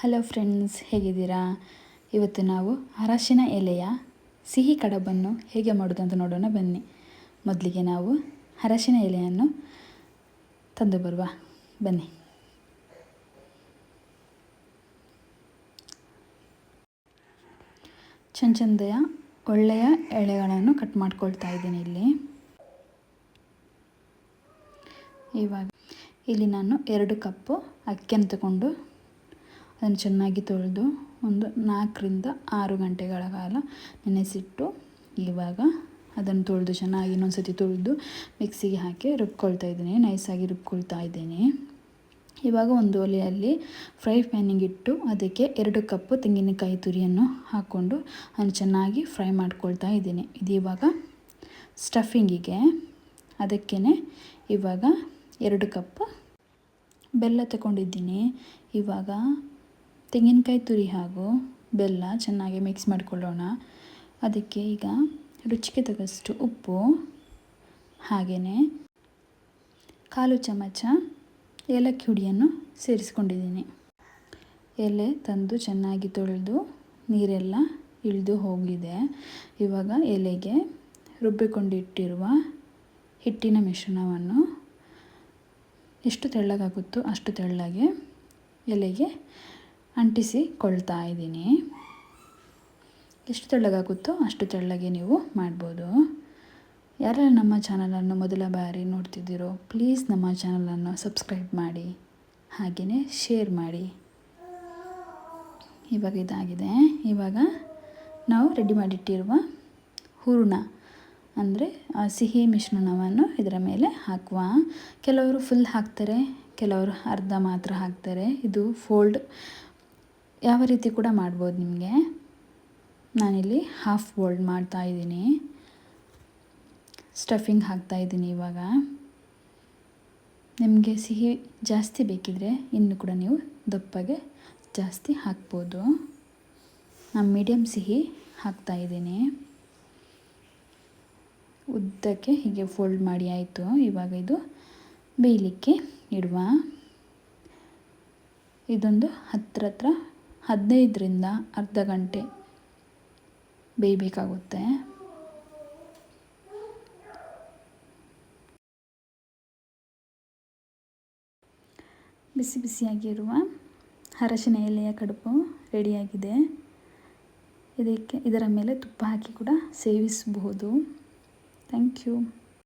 Hello friends, ಹೇಗಿದ್ದೀರಾ? ಇವತ್ತು ನಾವು ಅರಶಿನ ಎಲೆಯ ಸಿಹಿ ಕಡಬನ್ನು ಹೇಗೆ ಮಾಡೋದು ಅಂತ ನೋಡೋಣ ಬನ್ನಿ. ಮೊದಲಿಗೆ ನಾವು ಅರಶಿನ ಎಲೆಯನ್ನು ತಂದು ಬರುವ ಬನ್ನಿ. ಚಂದೆಯ ಒಳ್ಳೆಯ ಎಳೆಗಳನ್ನು ಕಟ್ ಮಾಡ್ಕೊಳ್ತಾ ಇದ್ದೀನಿ ಇಲ್ಲಿ ನಾನು 2 ಕಪ್ಪು ಅಕ್ಕಿಯನ್ನು ತಗೊಂಡು ಅದನ್ನು ಚೆನ್ನಾಗಿ ತೊಳೆದು ಒಂದು 4 ರಿಂದ 6 ಗಂಟೆಗಳ ಕಾಲ ನೆನೆಸಿಟ್ಟು ಇವಾಗ ಅದನ್ನು ತೊಳೆದು ಚೆನ್ನಾಗಿ ಇನ್ನೊಂದ್ಸತಿ ತೊಳೆದು ಮಿಕ್ಸಿಗೆ ಹಾಕಿ ರುಬ್ಕೊಳ್ತಾ ಇದ್ದೀನಿ. ನೈಸಾಗಿ ರುಬ್ಕೊಳ್ತಾ ಇದ್ದೀನಿ. ಇವಾಗ ಒಂದು ಒಲೆಯಲ್ಲಿ ಫ್ರೈ ಪ್ಯಾನಿಗೆ ಇಟ್ಟು ಅದಕ್ಕೆ 2 ಕಪ್ಪು ತೆಂಗಿನಕಾಯಿ ತುರಿಯನ್ನು ಹಾಕ್ಕೊಂಡು ಅದನ್ನು ಚೆನ್ನಾಗಿ ಫ್ರೈ ಮಾಡ್ಕೊಳ್ತಾ ಇದ್ದೀನಿ. ಇದು ಇವಾಗ ಸ್ಟಫಿಂಗಿಗೆ ಅದಕ್ಕೇ ಇವಾಗ 2 ಕಪ್ ಬೆಲ್ಲ ತಗೊಂಡಿದ್ದೀನಿ. ಇವಾಗ ತೆಂಗಿನಕಾಯಿ ತುರಿ ಹಾಗೂ ಬೆಲ್ಲ ಚೆನ್ನಾಗಿ ಮಿಕ್ಸ್ ಮಾಡ್ಕೊಳ್ಳೋಣ. ಅದಕ್ಕೆ ಈಗ ರುಚಿಗೆ ತಕ್ಕಷ್ಟು ಉಪ್ಪು, ಹಾಗೆಯೇ 1/4 ಚಮಚ ಏಲಕ್ಕಿ ಹುಡಿಯನ್ನು ಸೇರಿಸ್ಕೊಂಡಿದ್ದೀನಿ. ಎಲೆ ತಂದು ಚೆನ್ನಾಗಿ ತೊಳೆದು ನೀರೆಲ್ಲ ಇಳಿದು ಹೋಗಿದೆ. ಇವಾಗ ಎಲೆಗೆ ರುಬ್ಬಿಕೊಂಡಿಟ್ಟಿರುವ ಹಿಟ್ಟಿನ ಮಿಶ್ರಣವನ್ನು ಎಷ್ಟು ತೆಳ್ಳಗಾಗುತ್ತೋ ಅಷ್ಟು ತೆಳ್ಳಗೆ ಎಲೆಗೆ ಅಂಟಿಸಿಕೊಳ್ತಾ ಇದ್ದೀನಿ. ಎಷ್ಟು ತೆಳ್ಳಗಾಗುತ್ತೋ ಅಷ್ಟು ತೆಳ್ಳಗೆ ನೀವು ಮಾಡ್ಬೋದು. ಯಾರೆಲ್ಲ ನಮ್ಮ ಚಾನಲನ್ನು ಮೊದಲ ಬಾರಿ ನೋಡ್ತಿದ್ದೀರೋ ಪ್ಲೀಸ್ ನಮ್ಮ ಚಾನಲನ್ನು ಸಬ್ಸ್ಕ್ರೈಬ್ ಮಾಡಿ, ಹಾಗೆಯೇ ಶೇರ್ ಮಾಡಿ. ಇವಾಗ ಇದಾಗಿದೆ. ಇವಾಗ ನಾವು ರೆಡಿ ಮಾಡಿಟ್ಟಿರುವ ಹೂರಣ ಅಂದರೆ ಸಿಹಿ ಮಿಶ್ರಣವನ್ನು ಇದರ ಮೇಲೆ ಹಾಕುವ. ಕೆಲವರು ಫುಲ್ ಹಾಕ್ತಾರೆ, ಕೆಲವರು ಅರ್ಧ ಮಾತ್ರ ಹಾಕ್ತಾರೆ. ಇದು ಫೋಲ್ಡ್ ಯಾವ ರೀತಿ ಕೂಡ ಮಾಡ್ಬೋದು ನಿಮಗೆ. ನಾನಿಲ್ಲಿ ಹಾಫ್ ಫೋಲ್ಡ್ ಮಾಡ್ತಾ ಇದ್ದೀನಿ. ಸ್ಟಫಿಂಗ್ ಹಾಕ್ತಾ ಇದ್ದೀನಿ. ಇವಾಗ ನಿಮಗೆ ಸಿಹಿ ಜಾಸ್ತಿ ಬೇಕಿದ್ರೆ ಇನ್ನು ಕೂಡ ನೀವು ದಪ್ಪಗೆ ಜಾಸ್ತಿ ಹಾಕ್ಬೋದು. ನಾನು ಮೀಡಿಯಮ್ ಸಿಹಿ ಹಾಕ್ತಾ ಇದ್ದೀನಿ. ಉದ್ದಕ್ಕೆ ಹೀಗೆ ಫೋಲ್ಡ್ ಮಾಡಿ ಆಯಿತು. ಇವಾಗ ಇದು ಬೇಯಲಿಕ್ಕೆ ಇಡುವ. ಇದೊಂದು ಹತ್ರ 15 ರಿಂದ ಅರ್ಧ ಗಂಟೆ ಬೇಯಬೇಕಾಗುತ್ತೆ. ಬಿಸಿ ಬಿಸಿಯಾಗಿರುವ ಅರಶಿನ ಎಲೆಯ ಕಡುಬು ರೆಡಿಯಾಗಿದೆ. ಇದರ ಮೇಲೆ ತುಪ್ಪ ಹಾಕಿ ಕೂಡ ಸೇವಿಸಬಹುದು. Thank you.